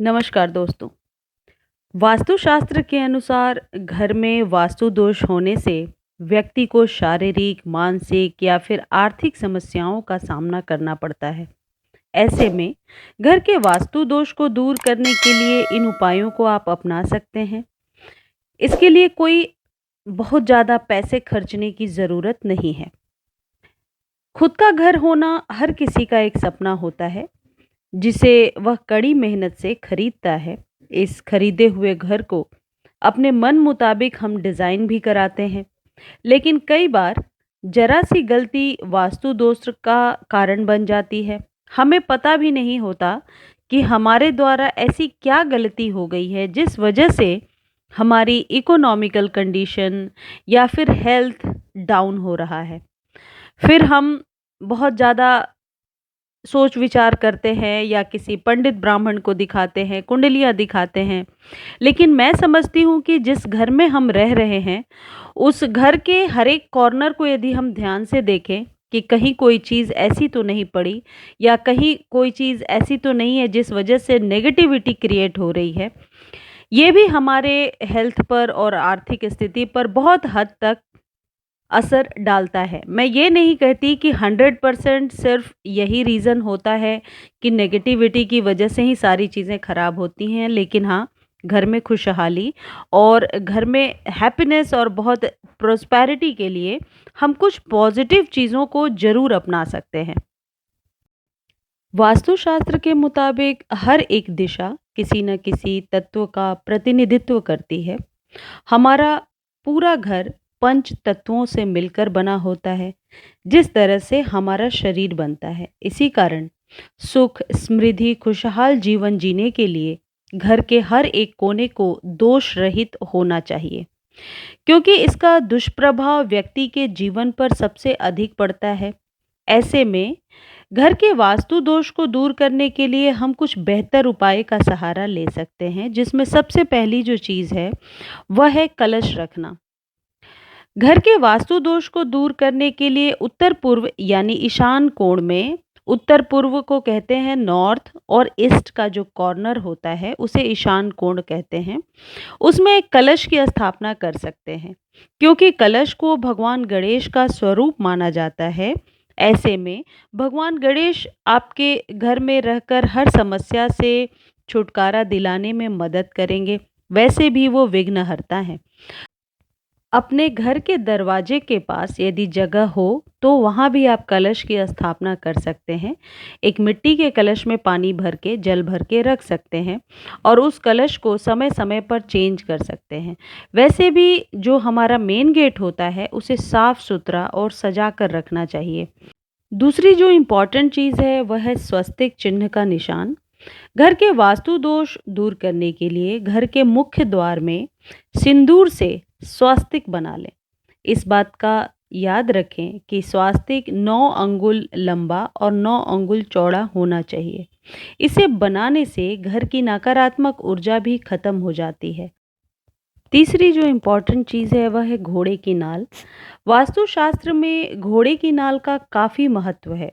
नमस्कार दोस्तों। वास्तुशास्त्र के अनुसार घर में वास्तु दोष होने से व्यक्ति को शारीरिक, मानसिक या फिर आर्थिक समस्याओं का सामना करना पड़ता है। ऐसे में घर के वास्तु दोष को दूर करने के लिए इन उपायों को आप अपना सकते हैं। इसके लिए कोई बहुत ज़्यादा पैसे खर्चने की ज़रूरत नहीं है। खुद का घर होना हर किसी का एक सपना होता है, जिसे वह कड़ी मेहनत से खरीदता है। इस खरीदे हुए घर को अपने मन मुताबिक हम डिज़ाइन भी कराते हैं, लेकिन कई बार जरा सी गलती वास्तु दोष का कारण बन जाती है। हमें पता भी नहीं होता कि हमारे द्वारा ऐसी क्या गलती हो गई है जिस वजह से हमारी इकोनॉमिकल कंडीशन या फिर हेल्थ डाउन हो रहा है। फिर हम बहुत ज़्यादा सोच विचार करते हैं या किसी पंडित ब्राह्मण को दिखाते हैं, कुंडलियाँ दिखाते हैं। लेकिन मैं समझती हूँ कि जिस घर में हम रह रहे हैं, उस घर के हर एक कॉर्नर को यदि हम ध्यान से देखें कि कहीं कोई चीज़ ऐसी तो नहीं पड़ी या कहीं कोई चीज़ ऐसी तो नहीं है जिस वजह से नेगेटिविटी क्रिएट हो रही है। ये भी हमारे हेल्थ पर और आर्थिक स्थिति पर बहुत हद तक असर डालता है। मैं ये नहीं कहती कि 100% सिर्फ यही रीज़न होता है कि नेगेटिविटी की वजह से ही सारी चीज़ें खराब होती हैं, लेकिन हाँ, घर में खुशहाली और घर में हैप्पीनेस और बहुत प्रॉस्पेरिटी के लिए हम कुछ पॉजिटिव चीज़ों को ज़रूर अपना सकते हैं। वास्तुशास्त्र के मुताबिक हर एक दिशा किसी न किसी तत्व का प्रतिनिधित्व करती है। हमारा पूरा घर पंच तत्वों से मिलकर बना होता है, जिस तरह से हमारा शरीर बनता है। इसी कारण सुख, समृद्धि, खुशहाल जीवन जीने के लिए घर के हर एक कोने को दोष रहित होना चाहिए, क्योंकि इसका दुष्प्रभाव व्यक्ति के जीवन पर सबसे अधिक पड़ता है। ऐसे में घर के वास्तु दोष को दूर करने के लिए हम कुछ बेहतर उपाय का सहारा ले सकते हैं, जिसमें सबसे पहली जो चीज़ है वह है कलश रखना। घर के वास्तु दोष को दूर करने के लिए उत्तर पूर्व यानी ईशान कोण में, उत्तर पूर्व को कहते हैं नॉर्थ और ईस्ट का जो कॉर्नर होता है उसे ईशान कोण कहते हैं, उसमें एक कलश की स्थापना कर सकते हैं। क्योंकि कलश को भगवान गणेश का स्वरूप माना जाता है, ऐसे में भगवान गणेश आपके घर में रहकर हर समस्या से छुटकारा दिलाने में मदद करेंगे। वैसे भी वो विघ्नहर्ता हैं। अपने घर के दरवाजे के पास यदि जगह हो तो वहाँ भी आप कलश की स्थापना कर सकते हैं। एक मिट्टी के कलश में पानी भर के, जल भर के रख सकते हैं और उस कलश को समय समय पर चेंज कर सकते हैं। वैसे भी जो हमारा मेन गेट होता है उसे साफ सुथरा और सजा कर रखना चाहिए। दूसरी जो इम्पोर्टेंट चीज़ है वह है स्वस्तिक चिन्ह का निशान। घर के वास्तु दोष दूर करने के लिए घर के मुख्य द्वार में सिंदूर से स्वास्तिक बना लें। इस बात का याद रखें कि स्वास्तिक 9 अंगुल लंबा और 9 अंगुल चौड़ा होना चाहिए। इसे बनाने से घर की नकारात्मक ऊर्जा भी खत्म हो जाती है। तीसरी जो इम्पोर्टेंट चीज़ है वह है घोड़े की नाल। वास्तुशास्त्र में घोड़े की नाल का काफ़ी महत्व है।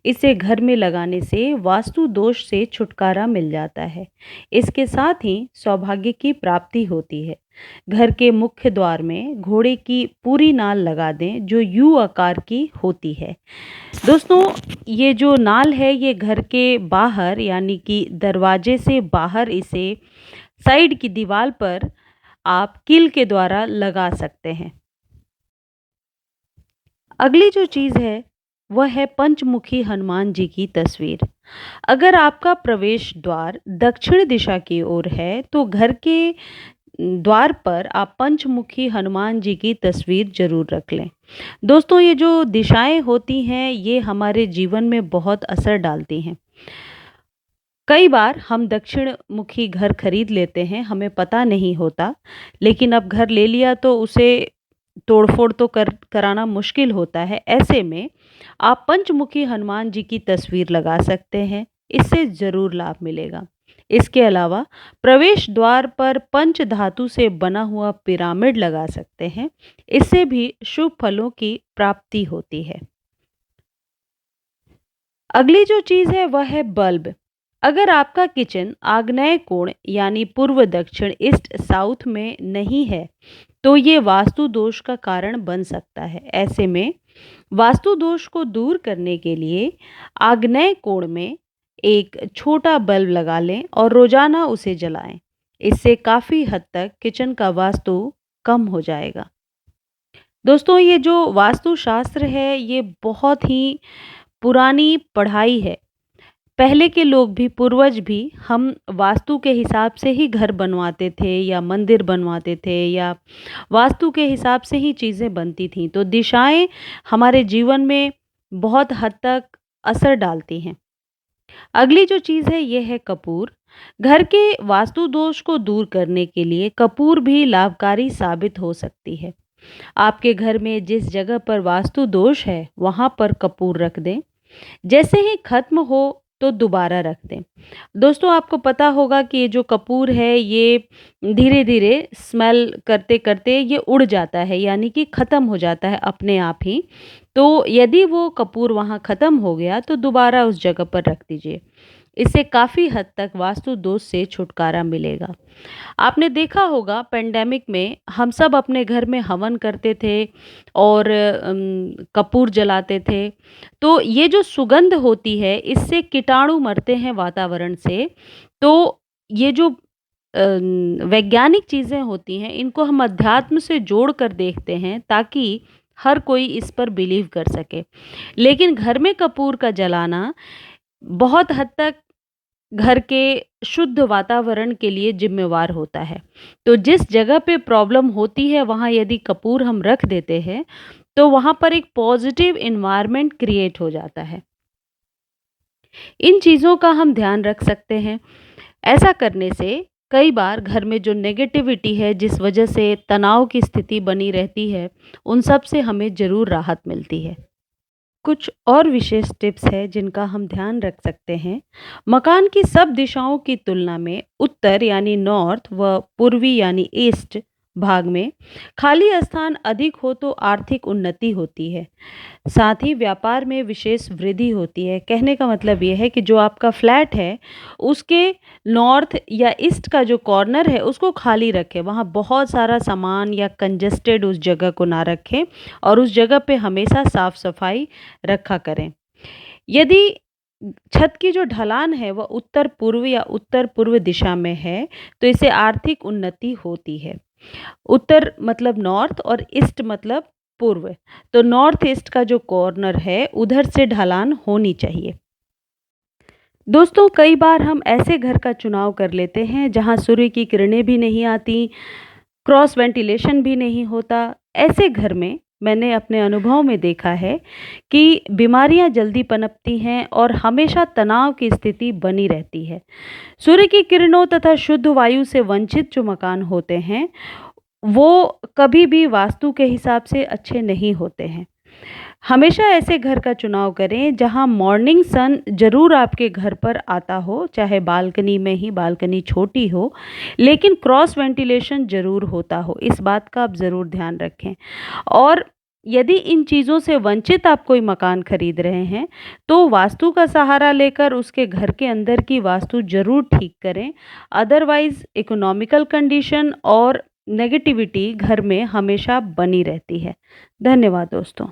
इसे घर में लगाने से वास्तु दोष से छुटकारा मिल जाता है। इसके साथ ही सौभाग्य की प्राप्ति होती है। घर के मुख्य द्वार में घोड़े की पूरी नाल लगा दें जो यू आकार की होती है। दोस्तों, ये जो नाल है ये घर के बाहर यानी कि दरवाजे से बाहर इसे साइड की दीवार पर आप कील के द्वारा लगा सकते हैं। अगली जो चीज़ है वह है पंचमुखी हनुमान जी की तस्वीर। अगर आपका प्रवेश द्वार दक्षिण दिशा की ओर है तो घर के द्वार पर आप पंचमुखी हनुमान जी की तस्वीर जरूर रख लें। दोस्तों, ये जो दिशाएं होती हैं ये हमारे जीवन में बहुत असर डालती हैं। कई बार हम दक्षिण मुखी घर खरीद लेते हैं, हमें पता नहीं होता, लेकिन अब घर ले लिया तो उसे तोड़फोड़ तो कराना मुश्किल होता है। ऐसे में आप पंचमुखी हनुमान जी की तस्वीर लगा सकते हैं, इससे ज़रूर लाभ मिलेगा। इसके अलावा प्रवेश द्वार पर पंच धातु से बना हुआ पिरामिड लगा सकते हैं, इससे भी शुभ फलों की प्राप्ति होती है। अगली जो चीज़ है वह है बल्ब। अगर आपका किचन आग्नेय कोण यानी पूर्व दक्षिण ईस्ट साउथ में नहीं है, तो ये वास्तु दोष का कारण बन सकता है। ऐसे में वास्तु दोष को दूर करने के लिए आग्नेय कोण में एक छोटा बल्ब लगा लें और रोजाना उसे जलाएं। इससे काफ़ी हद तक किचन का वास्तु कम हो जाएगा। दोस्तों, ये जो वास्तुशास्त्र है, ये बहुत ही पुरानी पढ़ाई है। पहले के लोग भी, पूर्वज भी, हम वास्तु के हिसाब से ही घर बनवाते थे या मंदिर बनवाते थे या वास्तु के हिसाब से ही चीज़ें बनती थीं। तो दिशाएं हमारे जीवन में बहुत हद तक असर डालती हैं। अगली जो चीज़ है ये है कपूर। घर के वास्तु दोष को दूर करने के लिए कपूर भी लाभकारी साबित हो सकती है। आपके घर में जिस जगह पर वास्तु दोष है वहाँ पर कपूर रख दें। जैसे ही खत्म हो तो दोबारा रख दें। दोस्तों, आपको पता होगा कि ये जो कपूर है ये धीरे-धीरे स्मेल करते-करते ये उड़ जाता है, यानी कि ख़त्म हो जाता है अपने आप ही। तो यदि वो कपूर वहाँ ख़त्म हो गया तो दोबारा उस जगह पर रख दीजिए। इससे काफ़ी हद तक वास्तु दोष से छुटकारा मिलेगा। आपने देखा होगा पैंडेमिक में हम सब अपने घर में हवन करते थे और कपूर जलाते थे। तो ये जो सुगंध होती है इससे कीटाणु मरते हैं वातावरण से। तो ये जो वैज्ञानिक चीज़ें होती हैं इनको हम अध्यात्म से जोड़ कर देखते हैं ताकि हर कोई इस पर बिलीव कर सके। लेकिन घर में कपूर का जलाना बहुत हद तक घर के शुद्ध वातावरण के लिए जिम्मेवार होता है। तो जिस जगह पे प्रॉब्लम होती है वहाँ यदि कपूर हम रख देते हैं तो वहाँ पर एक पॉजिटिव एनवायरनमेंट क्रिएट हो जाता है। इन चीज़ों का हम ध्यान रख सकते हैं। ऐसा करने से कई बार घर में जो नेगेटिविटी है, जिस वजह से तनाव की स्थिति बनी रहती है, उन सब से हमें ज़रूर राहत मिलती है। कुछ और विशेष टिप्स है जिनका हम ध्यान रख सकते हैं। मकान की सब दिशाओं की तुलना में उत्तर यानी नॉर्थ व पूर्वी यानी ईस्ट भाग में खाली स्थान अधिक हो तो आर्थिक उन्नति होती है। साथ ही व्यापार में विशेष वृद्धि होती है। कहने का मतलब ये है कि जो आपका फ्लैट है उसके नॉर्थ या ईस्ट का जो कॉर्नर है उसको खाली रखें, वहाँ बहुत सारा सामान या कंजेस्टेड उस जगह को ना रखें और उस जगह पे हमेशा साफ सफाई रखा करें। यदि छत की जो ढलान है वह उत्तर पूर्व या उत्तर पूर्व दिशा में है तो इससे आर्थिक उन्नति होती है। उत्तर मतलब नॉर्थ और ईस्ट मतलब पूर्व। तो नॉर्थ ईस्ट का जो कॉर्नर है उधर से ढलान होनी चाहिए। दोस्तों, कई बार हम ऐसे घर का चुनाव कर लेते हैं जहां सूर्य की किरणें भी नहीं आती, क्रॉस वेंटिलेशन भी नहीं होता। ऐसे घर में मैंने अपने अनुभव में देखा है कि बीमारियां जल्दी पनपती हैं और हमेशा तनाव की स्थिति बनी रहती है। सूर्य की किरणों तथा शुद्ध वायु से वंचित जो मकान होते हैं वो कभी भी वास्तु के हिसाब से अच्छे नहीं होते हैं। हमेशा ऐसे घर का चुनाव करें जहां मॉर्निंग सन जरूर आपके घर पर आता हो, चाहे बालकनी में ही, बालकनी छोटी हो, लेकिन क्रॉस वेंटिलेशन जरूर होता हो। इस बात का आप ज़रूर ध्यान रखें। और यदि इन चीज़ों से वंचित आप कोई मकान खरीद रहे हैं तो वास्तु का सहारा लेकर उसके घर के अंदर की वास्तु जरूर ठीक करें। अदरवाइज इकोनॉमिकल कंडीशन और नेगेटिविटी घर में हमेशा बनी रहती है। धन्यवाद दोस्तों।